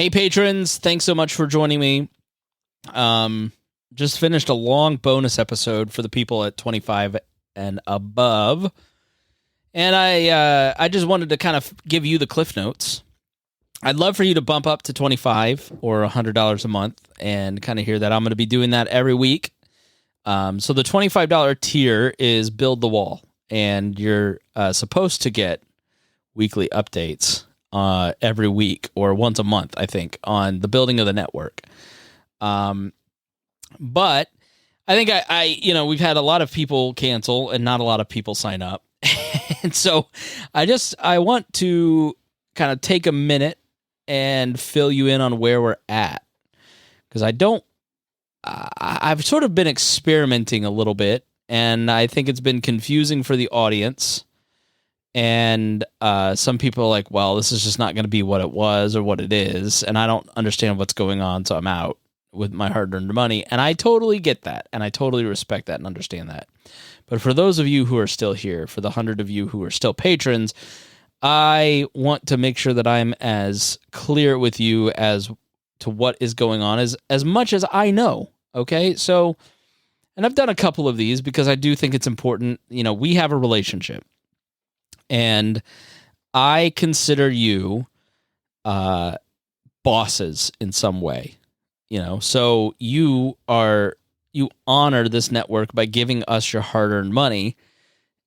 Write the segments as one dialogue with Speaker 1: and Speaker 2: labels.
Speaker 1: Hey, patrons, thanks so much for joining me. Just finished a long bonus episode for the people at 25 and above. And I just wanted to kind of give you the Cliff Notes. I'd love for you to bump up to 25 or $100 a month and kind of hear that. I'm going to be doing that every week. So the $25 tier is Build the Wall, and you're supposed to get weekly updates every week or once a month, I think, on the building of the network. But I think we've had a lot of people cancel and not a lot of people sign up. And so I want to kind of take a minute and fill you in on where we're at. Because I've sort of been experimenting a little bit, and I think it's been confusing for the audience. And some people are like, well, this is just not going to be what it was or what it is, and I don't understand what's going on, so I'm out with my hard-earned money. And I totally get that, and I totally respect that and understand that. But for those of you who are still here, for the 100 of you who are still patrons, I want to make sure that I'm as clear with you as to what is going on as much as I know, okay? So, and I've done a couple of these because I do think it's important. You know, we have a relationship, and I consider you bosses in some way, you know? So you honor this network by giving us your hard-earned money,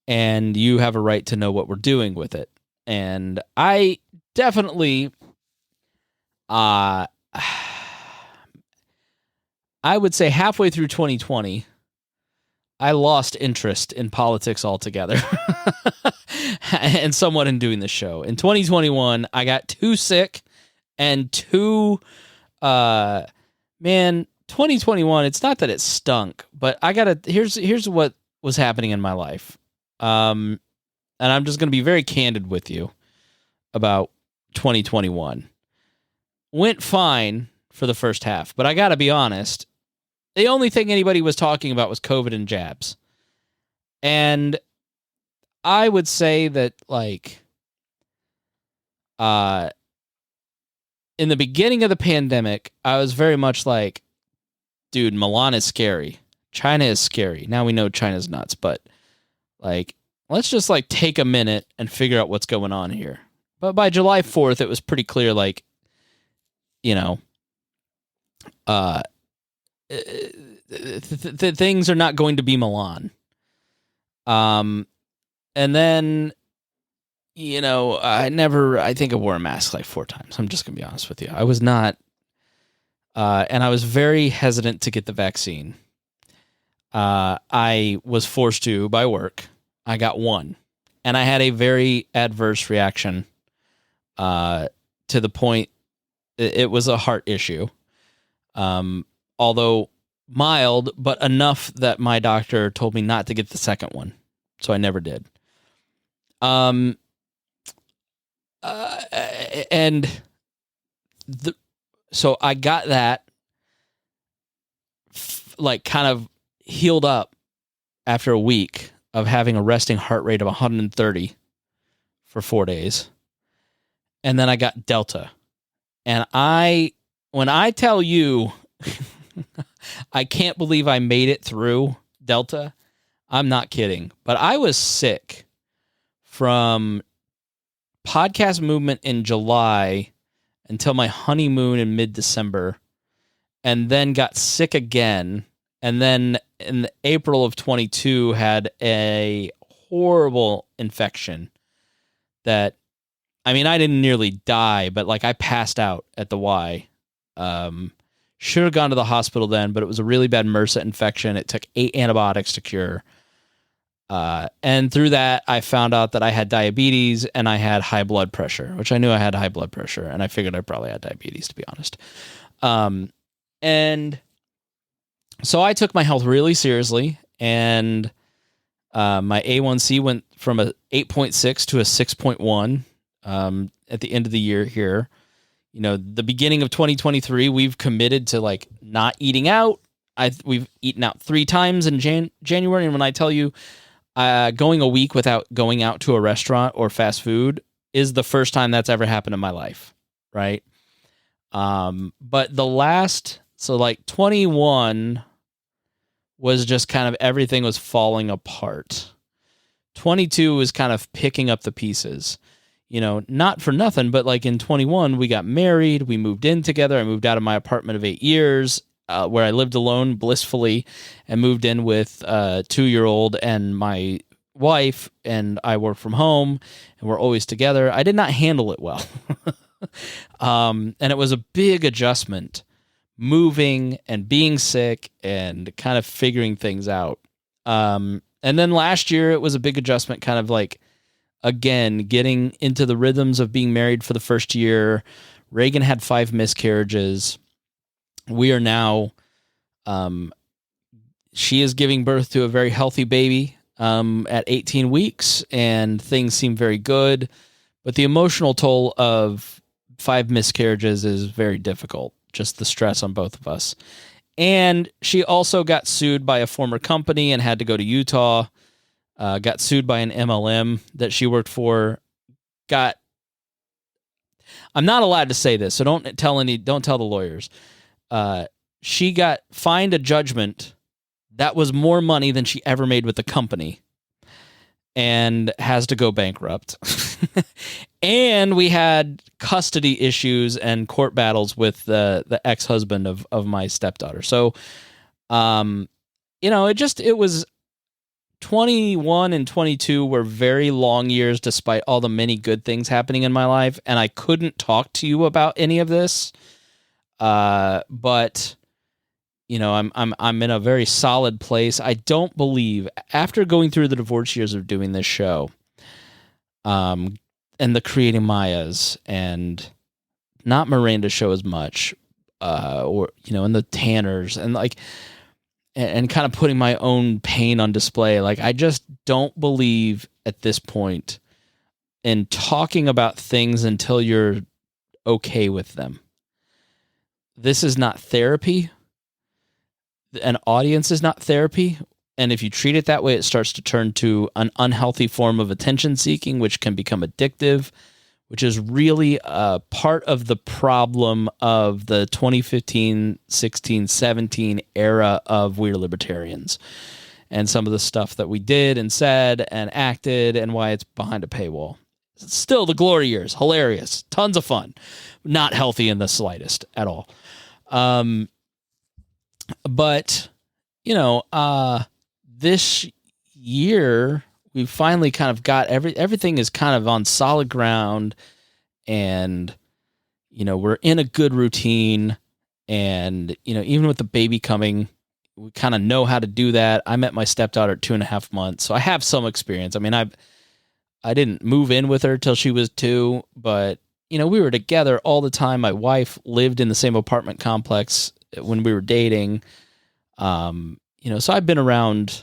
Speaker 1: and you have a right to know what we're doing with it. And I definitely, I would say halfway through 2020, I lost interest in politics altogether and somewhat in doing the show. In 2021, I got too sick and 2021, it's not that it stunk, but here's what was happening in my life. And I'm just going to be very candid with you about 2021. Went fine for the first half, but I got to be honest, the only thing anybody was talking about was COVID and jabs. And I would say that, like, in the beginning of the pandemic, I was very much like, dude, Milan is scary. China is scary. Now we know China's nuts, but, like, let's just, like, take a minute and figure out what's going on here. But by July 4th, it was pretty clear, like, you know, things are not going to be Milan. And then, you know, I think I wore a mask like 4 times. I'm just going to be honest with you. I was not, and I was very hesitant to get the vaccine. I was forced to by work. I got one, and I had a very adverse reaction, to the point it was a heart issue. Although mild, but enough that my doctor told me not to get the second one. So I never did. So I got that, like, kind of healed up after a week of having a resting heart rate of 130 for 4 days. And then I got Delta. And when I tell you, I can't believe I made it through Delta, I'm not kidding. But I was sick from podcast movement in July until my honeymoon in mid-December, and then got sick again. And then in April of 22 had a horrible infection that, I mean, I didn't nearly die, but, like, I passed out at the Y. Should have gone to the hospital then, but it was a really bad MRSA infection. It took 8 antibiotics to cure. And through that, I found out that I had diabetes and I had high blood pressure, which I knew I had high blood pressure, and I figured I probably had diabetes, to be honest. And so I took my health really seriously, and my A1C went from a 8.6 to a 6.1 at the end of the year here. You know, the beginning of 2023, we've committed to, like, not eating out. We've eaten out 3 times in January, and when I tell you going a week without going out to a restaurant or fast food is the first time that's ever happened in my life, right? But the last, so like 21 was just kind of everything was falling apart. 22 was kind of picking up the pieces. You know, not for nothing, but like in 21, we got married, we moved in together. I moved out of my apartment of 8 years, where I lived alone blissfully, and moved in with a 2-year-old and my wife, and I work from home, and we're always together. I did not handle it well. And it was a big adjustment, moving and being sick and kind of figuring things out. And then last year, it was a big adjustment, kind of like, again, getting into the rhythms of being married for the first year. Reagan had 5 miscarriages. We are now, she is giving birth to a very healthy baby at 18 weeks, and things seem very good. But the emotional toll of 5 miscarriages is very difficult, just the stress on both of us. And she also got sued by a former company and had to go to Utah. Got sued by an MLM that she worked for. I'm not allowed to say this, so don't tell the lawyers. She got fined a judgment that was more money than she ever made with the company, and has to go bankrupt. And we had custody issues and court battles with the ex-husband of my stepdaughter. So, it was 21 and 22 were very long years, despite all the many good things happening in my life. And I couldn't talk to you about any of this. But I'm in a very solid place. I don't believe, after going through the divorce years of doing this show, and the Creating Mayas, and not Miranda's show as much, and the Tanners, and and kind of putting my own pain on display. Like, I just don't believe at this point in talking about things until you're okay with them. This is not therapy. An audience is not therapy. And if you treat it that way, it starts to turn to an unhealthy form of attention seeking, which can become addictive, which is really a part of the problem of the 2015, 16, 17 era of We're Libertarians, and some of the stuff that we did and said and acted, and why it's behind a paywall. Still the glory years, hilarious, tons of fun, not healthy in the slightest at all. But this year we finally kind of got everything is kind of on solid ground, and we're in a good routine, and even with the baby coming, we kind of know how to do that. I met my stepdaughter at 2.5 months, so I have some experience. I mean, I didn't move in with her till she was 2, but we were together all the time. My wife lived in the same apartment complex when we were dating. So I've been around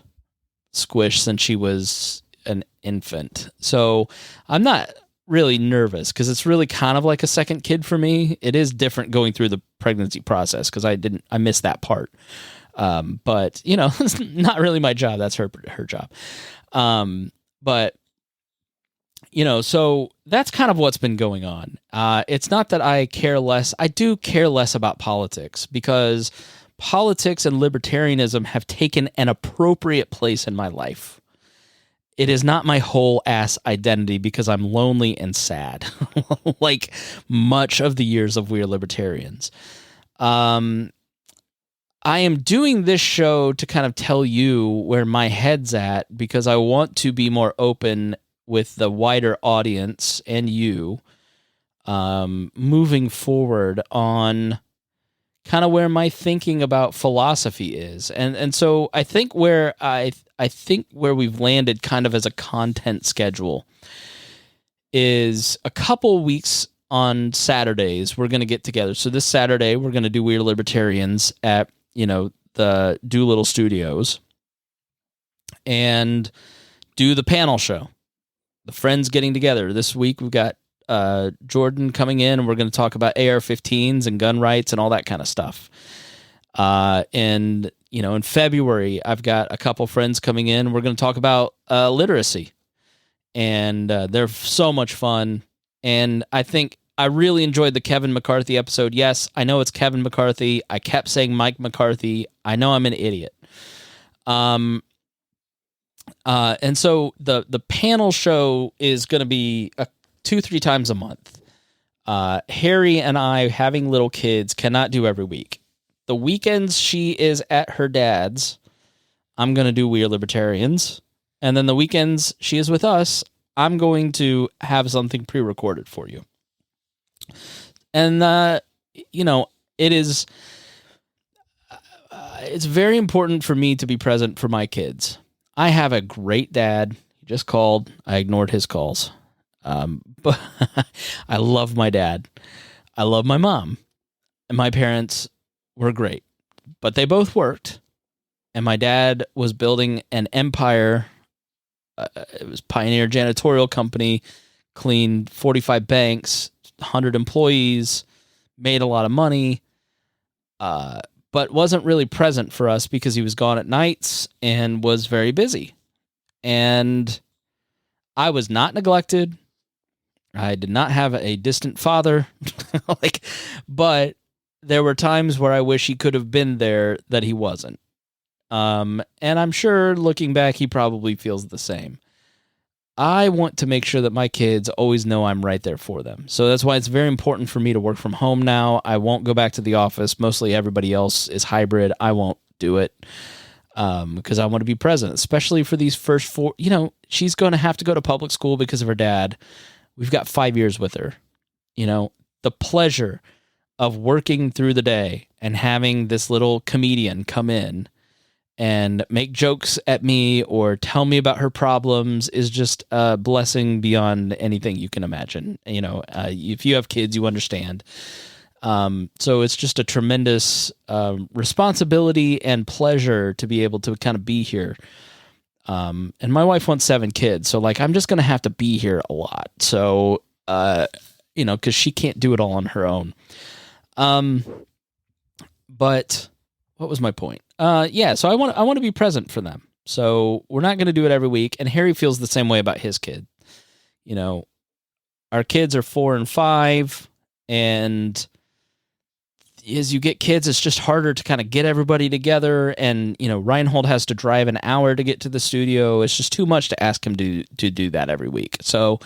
Speaker 1: Squish since she was an infant. So I'm not really nervous, because it's really kind of like a second kid for me. It is different going through the pregnancy process, because I missed that part. But it's not really my job. That's her job. But so that's kind of what's been going on. It's not that I care less. I do care less about politics, because politics and libertarianism have taken an appropriate place in my life. It is not my whole ass identity, because I'm lonely and sad, like much of the years of We're Libertarians. I am doing this show to kind of tell you where my head's at, because I want to be more open with the wider audience and you, moving forward on kind of where my thinking about philosophy is. And so I think where where we've landed kind of as a content schedule is a couple weeks on Saturdays we're going to get together. So this Saturday we're going to do We're Libertarians at, the Doolittle Studios, and do the panel show. The friends getting together. This week we've got Jordan coming in, and we're going to talk about AR-15s and gun rights and all that kind of stuff. And in February, I've got a couple friends coming in, and we're going to talk about literacy. And they're so much fun. And I think I really enjoyed the Kevin McCarthy episode. Yes, I know it's Kevin McCarthy. I kept saying Mike McCarthy. I know I'm an idiot. And so the panel show is going to be 2-3 times a month. Harry and I, having little kids, cannot do every week. The weekends she is at her dad's, I'm going to do We Are Libertarians. And then the weekends she is with us, I'm going to have something pre-recorded for you. And, it is, it's very important for me to be present for my kids. I have a great dad. He just called. I ignored his calls. But I love my dad. I love my mom. And my parents were great. But they both worked. And my dad was building an empire. It was Pioneer Janitorial Company, cleaned 45 banks, 100 employees, made a lot of money, but wasn't really present for us because he was gone at nights and was very busy. And I was not neglected. I did not have a distant father, but there were times where I wish he could have been there that he wasn't. And I'm sure looking back, he probably feels the same. I want to make sure that my kids always know I'm right there for them. So that's why it's very important for me to work from home now. I won't go back to the office. Mostly everybody else is hybrid. I won't do it because I want to be present, especially for these first 4. She's going to have to go to public school because of her dad. We've got 5 years with her. The pleasure of working through the day and having this little comedian come in and make jokes at me or tell me about her problems is just a blessing beyond anything you can imagine. If you have kids, you understand. So it's just a tremendous responsibility and pleasure to be able to kind of be here. And my wife wants 7 kids, so I'm just going to have to be here a lot. So, because she can't do it all on her own. But what was my point? So I want to be present for them. So we're not going to do it every week. And Harry feels the same way about his kid. Our kids are 4 and 5, and as you get kids, it's just harder to kind of get everybody together. And, Reinhold has to drive an hour to get to the studio. It's just too much to ask him to do that every week. So,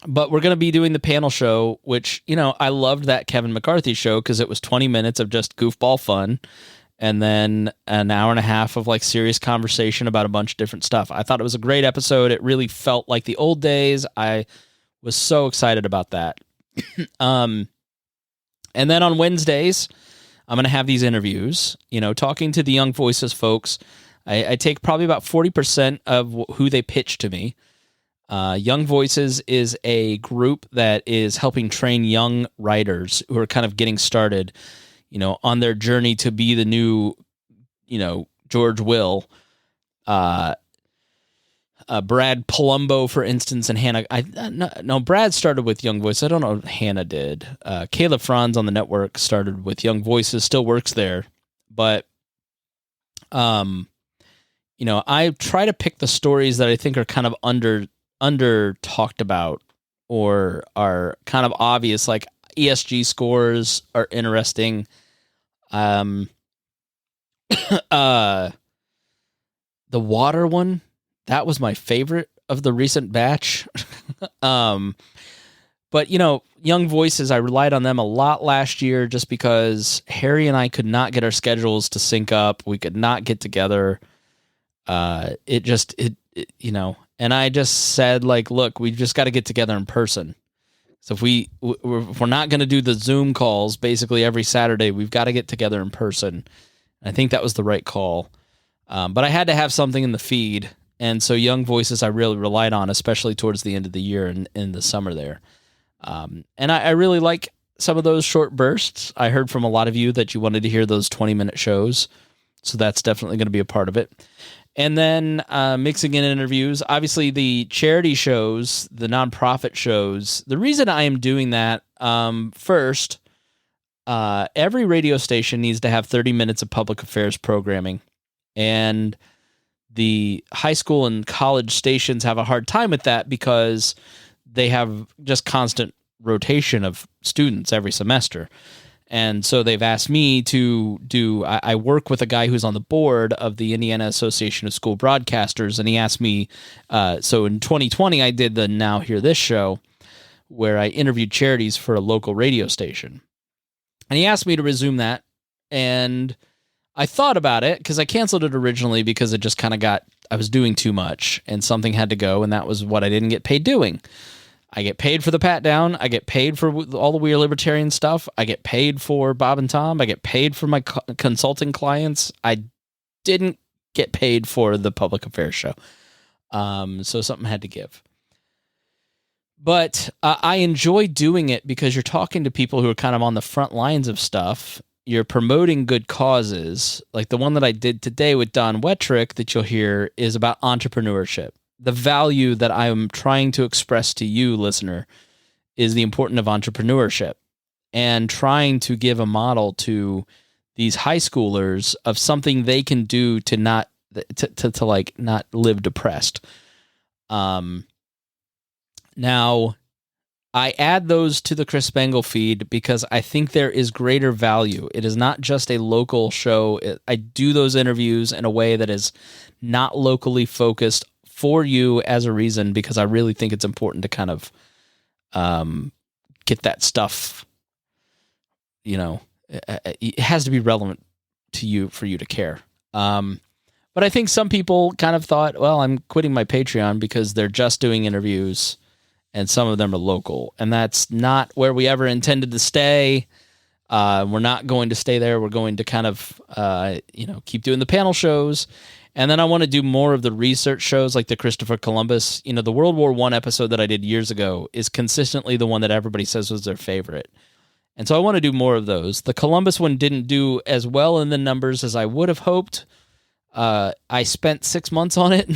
Speaker 1: but we're going to be doing the panel show, which, I loved that Kevin McCarthy show because it was 20 minutes of just goofball fun and then an hour and a half of serious conversation about a bunch of different stuff. I thought it was a great episode. It really felt like the old days. I was so excited about that. And then on Wednesdays, I'm going to have these interviews, talking to the Young Voices folks. I take probably about 40% of who they pitch to me. Young Voices is a group that is helping train young writers who are kind of getting started, on their journey to be the new, George Will. Brad Palumbo, for instance, and Hannah. No, Brad started with Young Voices. I don't know if Hannah did. Caleb Franz on the network started with Young Voices, still works there. But, I try to pick the stories that I think are kind of under talked about or are kind of obvious, like ESG scores are interesting. The water one, that was my favorite of the recent batch. But Young Voices, I relied on them a lot last year just because Harry and I could not get our schedules to sync up. We could not get together. And I just said, look, we just got to get together in person. So if we're not going to do the Zoom calls basically every Saturday, we've got to get together in person. I think that was the right call. But I had to have something in the feed. And so Young Voices I really relied on, especially towards the end of the year and in the summer there. And I really like some of those short bursts. I heard from a lot of you that you wanted to hear those 20-minute shows. So that's definitely going to be a part of it. And then mixing in interviews, obviously the charity shows, the nonprofit shows. The reason I am doing that, first, every radio station needs to have 30 minutes of public affairs programming. And the high school and college stations have a hard time with that because they have just constant rotation of students every semester. And so they've asked me to do, I work with a guy who's on the board of the Indiana Association of School Broadcasters, and he asked me, so in 2020, I did the Now Hear This show, where I interviewed charities for a local radio station. And he asked me to resume that, and I thought about it, because I canceled it originally because it just kind of I was doing too much, and something had to go, and that was what I didn't get paid doing. I get paid for the pat down. I get paid for all the We Are Libertarian stuff. I get paid for Bob and Tom. I get paid for my consulting clients. I didn't get paid for the public affairs show. So something had to give. But I enjoy doing it because you're talking to people who are kind of on the front lines of stuff. You're promoting good causes. Like the one that I did today with Don Wettrick that you'll hear is about entrepreneurship. The value that I am trying to express to you, listener, is the importance of entrepreneurship and trying to give a model to these high schoolers of something they can do to not live depressed. Now, I add those to the Chris Spangle feed because I think there is greater value. It is not just a local show. I do those interviews in a way that is not locally focused for you as a reason, because I really think it's important to kind of get that stuff, it has to be relevant to you for you to care. But I think some people kind of thought, well, I'm quitting my Patreon because they're just doing interviews and some of them are local. And that's not where we ever intended to stay. We're not going to stay there. We're going to kind of, keep doing the panel shows. And then I want to do more of the research shows like the Christopher Columbus. The World War I episode that I did years ago is consistently the one that everybody says was their favorite. And so I want to do more of those. The Columbus one didn't do as well in the numbers as I would have hoped. I spent 6 months on it,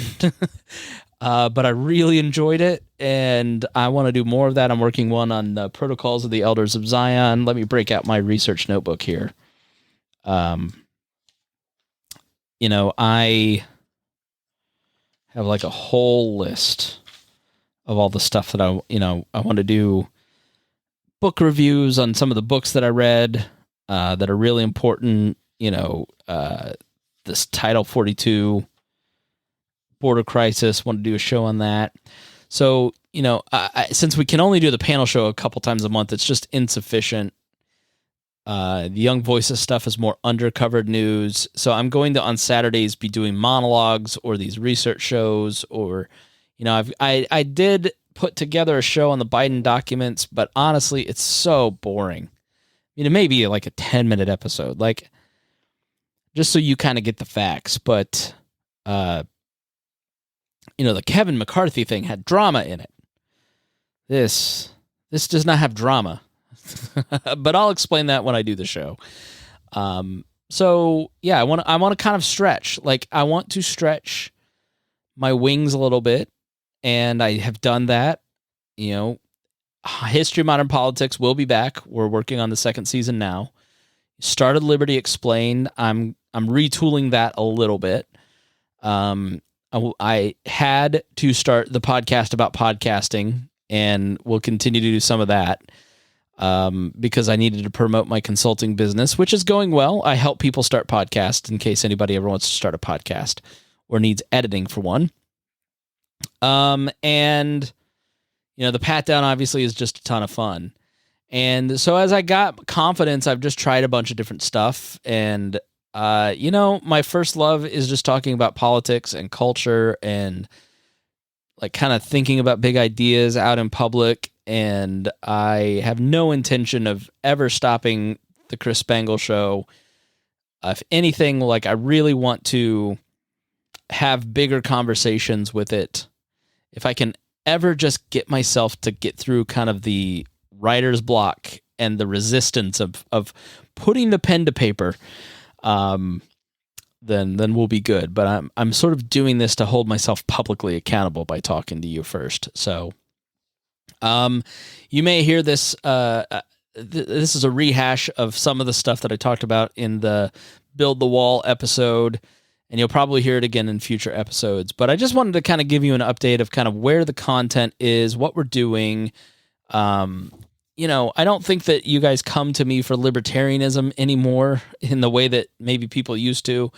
Speaker 1: but I really enjoyed it, and I want to do more of that. I'm working one on the Protocols of the Elders of Zion. Let me break out my research notebook here. I have like a whole list of all the stuff that I want to do. Book reviews on some of the books that I read that are really important. This Title 42 border crisis, want to do a show on that. So, since we can only do the panel show a couple times a month, it's just insufficient. The Young Voices stuff is more undercovered news. So I'm going to, on Saturdays, be doing monologues or these research shows, or, I did put together a show on the Biden documents, but honestly, it's so boring. It may be like a 10-minute episode, like just so you kind of get the facts. But, the Kevin McCarthy thing had drama in it. This does not have drama. But I'll explain that when I do the show. So yeah, I want to kind of stretch. Like, I want to stretch my wings a little bit, and I have done that. History of Modern Politics will be back. We're working on the second season now. Started Liberty Explained. I'm retooling that a little bit. I had to start the podcast about podcasting, and we'll continue to do some of that. Because I needed to promote my consulting business, which is going well. I help people start podcasts in case anybody ever wants to start a podcast or needs editing for one. And the pat down obviously is just a ton of fun. And so as I got confidence, I've just tried a bunch of different stuff. And, my first love is just talking about politics and culture and like kind of thinking about big ideas out in public. And I have no intention of ever stopping the Chris Spangle show. If anything, like, I really want to have bigger conversations with it. If I can ever just get myself to get through kind of the writer's block and the resistance of putting the pen to paper, then we'll be good. But I'm sort of doing this to hold myself publicly accountable by talking to you first. So you may hear this. This is a rehash of some of the stuff that I talked about in the Build the Wall episode. and you'll probably hear it again in future episodes. But I just wanted to kind of give you an update of kind of where the content is, what we're doing. I don't think that you guys come to me for libertarianism anymore in the way that maybe people used to.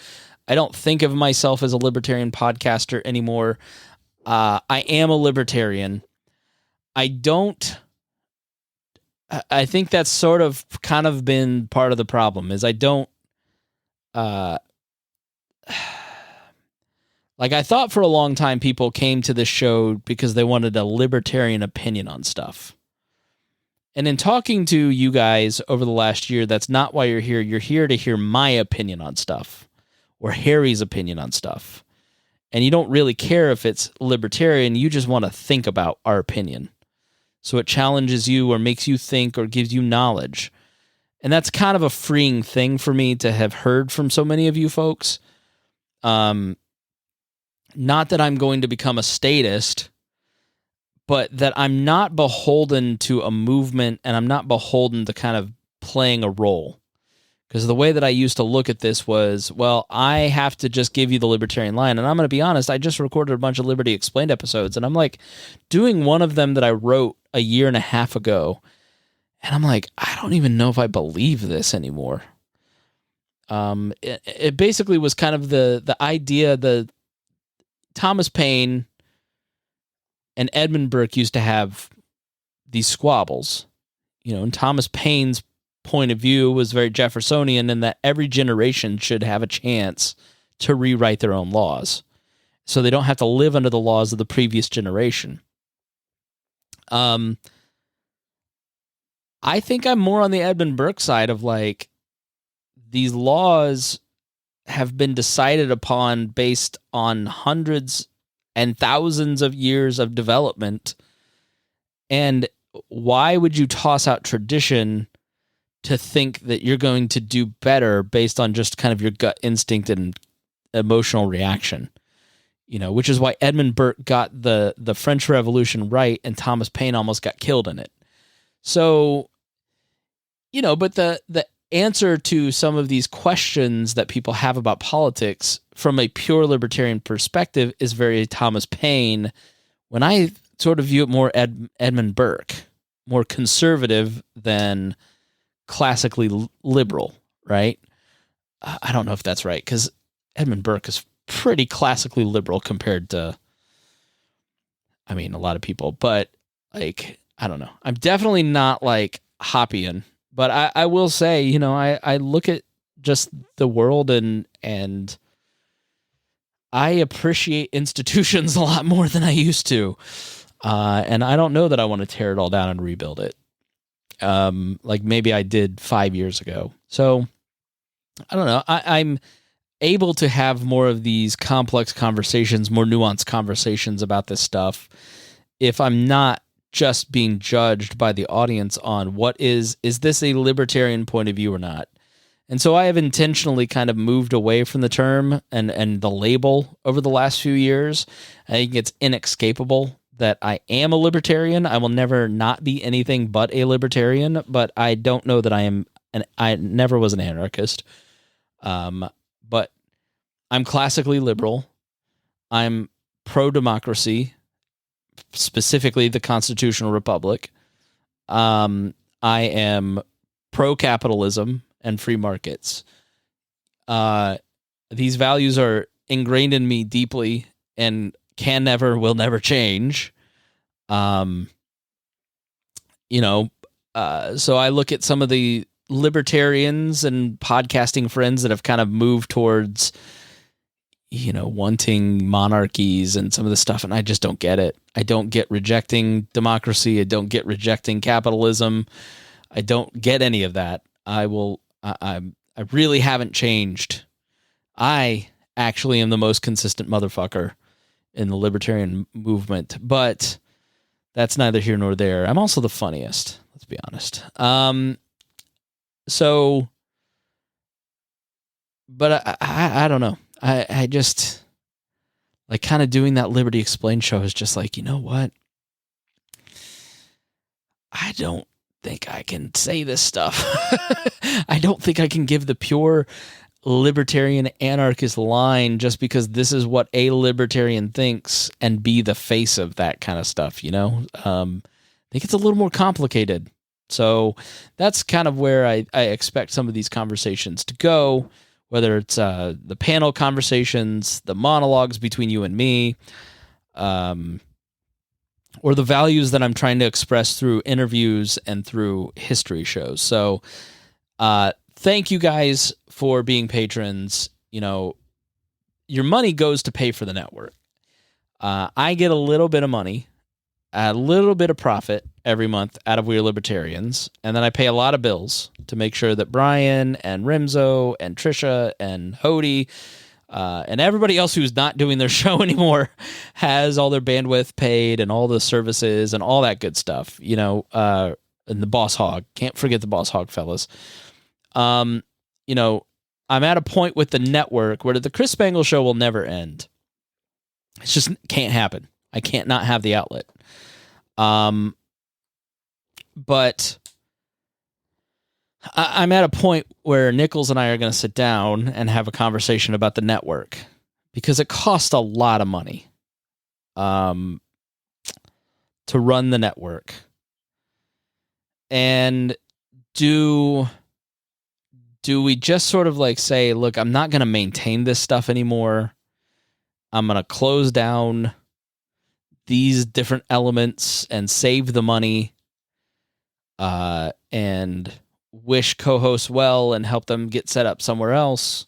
Speaker 1: I don't think of myself as a libertarian podcaster anymore. I am a libertarian. I think that's sort of kind of been part of the problem is I don't, I thought for a long time people came to this show because they wanted a libertarian opinion on stuff. And in talking to you guys over the last year, that's not why you're here. You're here to hear my opinion on stuff or Harry's opinion on stuff. And you don't really care if it's libertarian. You just want to think about our opinion. So it challenges you or makes you think or gives you knowledge. And that's kind of a freeing thing for me to have heard from so many of you folks. Not that I'm going to become a statist, but that I'm not beholden to a movement and I'm not beholden to kind of playing a role. Because the way that I used to look at this was, well, I have to just give you the libertarian line. And I'm going to be honest, I just recorded a bunch of Liberty Explained episodes, and I'm like doing one of them that I wrote a year and a half ago. And I'm like, I don't even know if I believe this anymore. It basically was kind of the idea, the Thomas Paine and Edmund Burke used to have these squabbles, and Thomas Paine's point of view was very Jeffersonian in that every generation should have a chance to rewrite their own laws so they don't have to live under the laws of the previous generation. I think I'm more on the Edmund Burke side of these laws have been decided upon based on hundreds and thousands of years of development. And why would you toss out tradition to think that you're going to do better based on just kind of your gut instinct and emotional reaction? Which is why Edmund Burke got the French Revolution right and Thomas Paine almost got killed in it. So, but the answer to some of these questions that people have about politics from a pure libertarian perspective is very Thomas Paine, when I sort of view it more Edmund Burke, more conservative than classically liberal, right? I don't know if that's right, because Edmund Burke is pretty classically liberal compared to, a lot of people, but I don't know. I'm definitely not Hoppian, but I will say, I look at just the world and I appreciate institutions a lot more than I used to. And I don't know that I want to tear it all down and rebuild it. Maybe I did 5 years ago. So I don't know. I'm able to have more of these complex conversations, more nuanced conversations about this stuff if I'm not just being judged by the audience on is this a libertarian point of view or not. And so I have intentionally kind of moved away from the term and the label over the last few years. I think it's inescapable that I am a libertarian. I will never not be anything but a libertarian, but I don't know that I never was an anarchist. But I'm classically liberal. I'm pro-democracy, specifically the constitutional republic. I am pro-capitalism and free markets. These values are ingrained in me deeply and will never change. So I look at some of the libertarians and podcasting friends that have kind of moved towards, wanting monarchies and some of the stuff, and I just don't get it. I don't get rejecting democracy. I don't get rejecting capitalism. I don't get any of that. I really haven't changed. I actually am the most consistent motherfucker in the libertarian movement, but that's neither here nor there. I'm also the funniest, let's be honest. But I don't know. I just kind of doing that Liberty Explained show is just you know what? I don't think I can say this stuff. I don't think I can give the pure libertarian anarchist line just because this is what a libertarian thinks and be the face of that kind of stuff, you know? I think it's a little more complicated. So that's kind of where I expect some of these conversations to go, whether it's the panel conversations, the monologues between you and me, or the values that I'm trying to express through interviews and through history shows. So thank you guys for being patrons. You know, your money goes to pay for the network. I get a little bit of money, a little bit of profit every month out of We Are Libertarians, and then I pay a lot of bills to make sure that Brian and Rimzo and Trisha and Hody and everybody else who's not doing their show anymore has all their bandwidth paid and all the services and all that good stuff, you know, and the Boss Hog. Can't forget the Boss Hog, fellas. You know, I'm at a point with the network where the Chris Spangle show will never end. It just can't happen. I can't not have the outlet. But I'm at a point where Nichols and I are going to sit down and have a conversation about the network because it costs a lot of money to run the network. And do we just sort of like say, look, I'm not going to maintain this stuff anymore. I'm going to close down these different elements and save the money and wish co-hosts well and help them get set up somewhere else?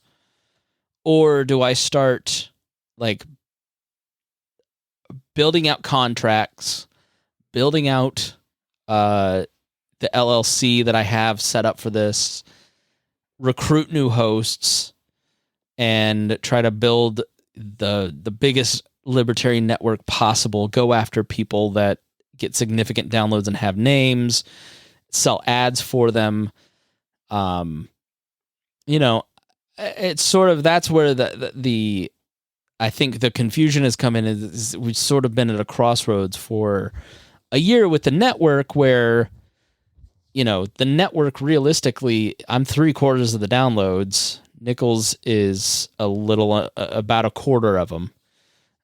Speaker 1: Or do I start like building out contracts, building out the LLC that I have set up for this, recruit new hosts, and try to build the biggest libertarian network possible, go after people that get significant downloads and have names, sell ads for them. You know, it's sort of, that's where the I think the confusion has come in. Is we've sort of been at a crossroads for a year with the network where, you know, the network realistically, I'm 3/4 of the downloads. Nichols is about a quarter of them.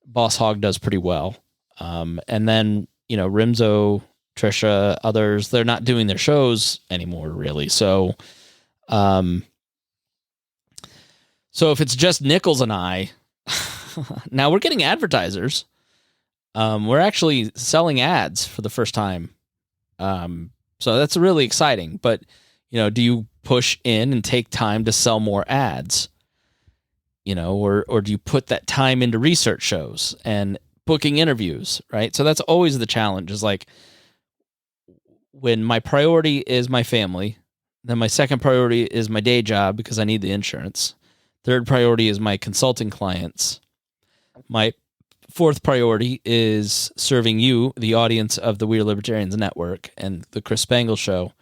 Speaker 1: Boss Hog does pretty well. And then, you know, Rimzo, Trisha, others, they're not doing their shows anymore, really. So if it's just Nichols and I, now we're getting advertisers. We're actually selling ads for the first time. So that's really exciting. But, you know, do you push in and take time to sell more ads? You know, or do you put that time into research shows and booking interviews, right? So that's always the challenge, is like when my priority is my family, then my second priority is my day job because I need the insurance. Third priority is my consulting clients. My fourth priority is serving you, the audience of the We Are Libertarians Network and the Chris Spangle Show.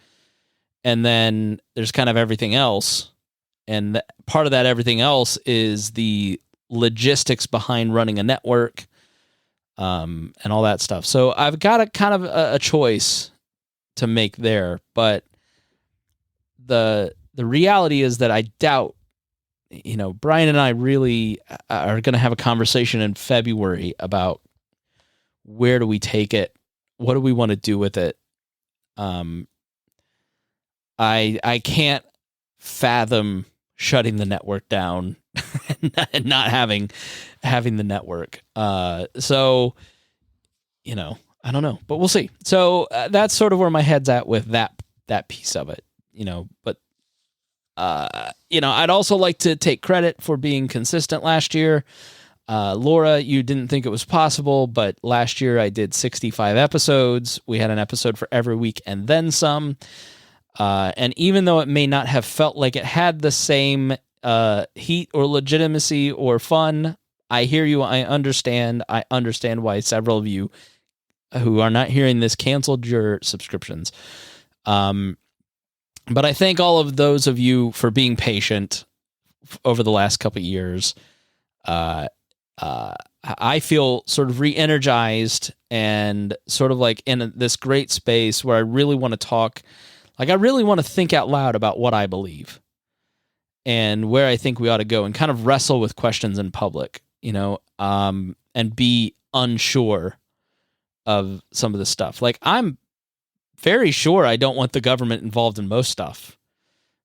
Speaker 1: And then there's kind of everything else. And part of that everything else is the logistics behind running a network, and all that stuff. So I've got a kind of a choice to make there, but the reality is that I doubt, you know, Brian and I really are going to have a conversation in February about where do we take it? What do we want to do with it? I can't fathom shutting the network down and not having the network. So, you know, I don't know, but we'll see. So that's sort of where my head's at with that piece of it, you know, but you know, I'd also like to take credit for being consistent last year. Laura, you didn't think it was possible, but last year I did 65 episodes. We had an episode for every week and then some. And even though it may not have felt like it had the same heat or legitimacy or fun, I hear you. I understand why several of you who are not hearing this canceled your subscriptions. But I thank all of those of you for being patient over the last couple of years. I feel sort of re-energized and sort of like in this great space where I really want to talk. Like, I really want to think out loud about what I believe. and where I think we ought to go, and kind of wrestle with questions in public, and be unsure of some of the stuff. Like, I'm very sure I don't want the government involved in most stuff,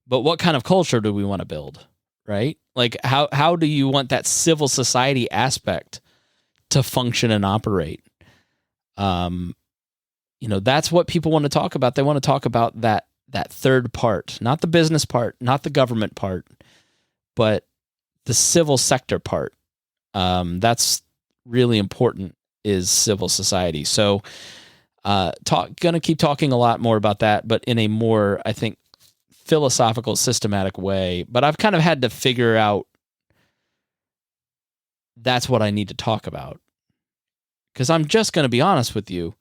Speaker 1: but what kind of culture do we want to build, right? Like, how do you want that civil society aspect to function and operate? That's what people want to talk about. They want to talk about that third part, not the business part, not the government part, but the civil sector part. That's really important, is civil society. So, gonna keep talking a lot more about that, but in a more, I think, philosophical, systematic way. But I've kind of had to figure out that's what I need to talk about. Because I'm just going to be honest with you.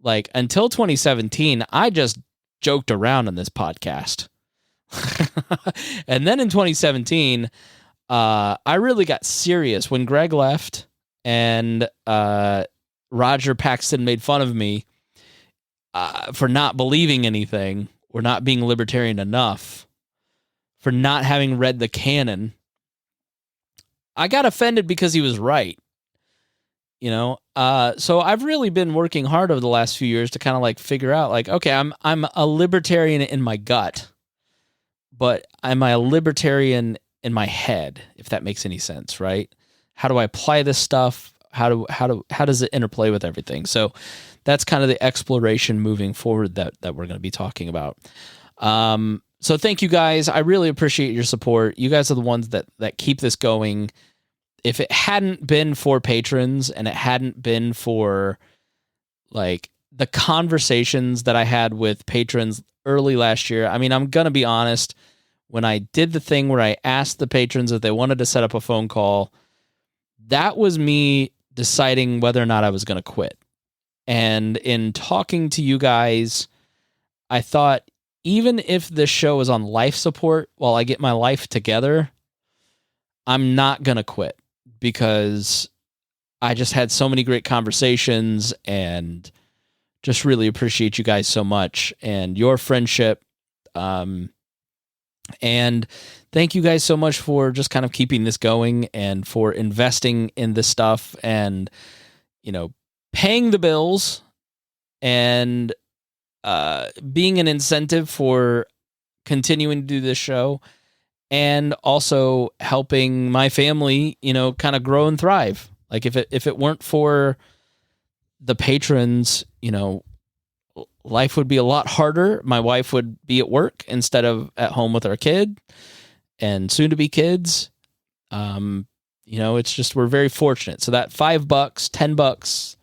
Speaker 1: Like, until 2017, I just joked around on this podcast. And then in 2017, I really got serious when Greg left and Roger Paxton made fun of me for not believing anything or not being libertarian enough, for not having read the canon. I got offended because he was right. So I've really been working hard over the last few years to kind of like figure out, like, okay, I'm a libertarian in my gut, but am I a libertarian in my head, if that makes any sense, right? How do I apply this stuff? How does it interplay with everything? So that's kind of the exploration moving forward that we're going to be talking about. So thank you guys. I really appreciate your support. You guys are the ones that keep this going. If it hadn't been for patrons and it hadn't been for like the conversations that I had with patrons early last year, I mean, I'm going to be honest, when I did the thing where I asked the patrons if they wanted to set up a phone call, that was me deciding whether or not I was going to quit. And in talking to you guys, I thought, even if this show is on life support while I get my life together, I'm not going to quit, because I just had so many great conversations and just really appreciate you guys so much and your friendship. And thank you guys so much for just kind of keeping this going and for investing in this stuff and, paying the bills and being an incentive for continuing to do this show, and also helping my family, kind of grow and thrive. Like, if it weren't for the patrons, life would be a lot harder. My wife would be at work instead of at home with our kid and soon to be kids. It's just, we're very fortunate. So that $5, $10,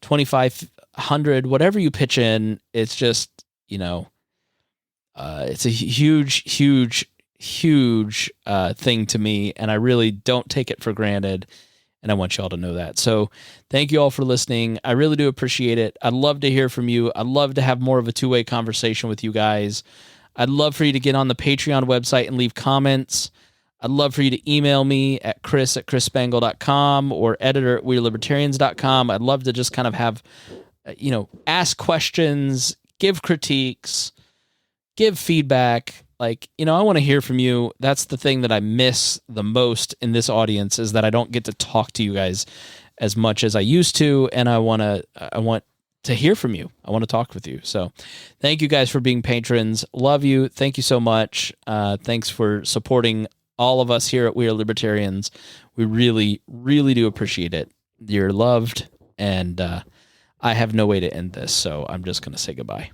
Speaker 1: 2,500, whatever you pitch in, it's just, it's a huge thing to me, and I really don't take it for granted, and I want you all to know that. So thank you all for listening. I really do appreciate it. I'd love to hear from you. I'd love to have more of a two-way conversation with you guys. I'd love for you to get on the Patreon website and leave comments. I'd love for you to email me at chris@chrisspangle.com or editor@wearelibertarians.com. I'd love to just kind of have, ask questions, give critiques, give feedback. Like, I want to hear from you. That's the thing that I miss the most in this audience, is that I don't get to talk to you guys as much as I used to. And I want to hear from you. I want to talk with you. So thank you guys for being patrons. Love you. Thank you so much. Thanks for supporting all of us here at We Are Libertarians. We really, really do appreciate it. You're loved, and I have no way to end this, so I'm just going to say goodbye.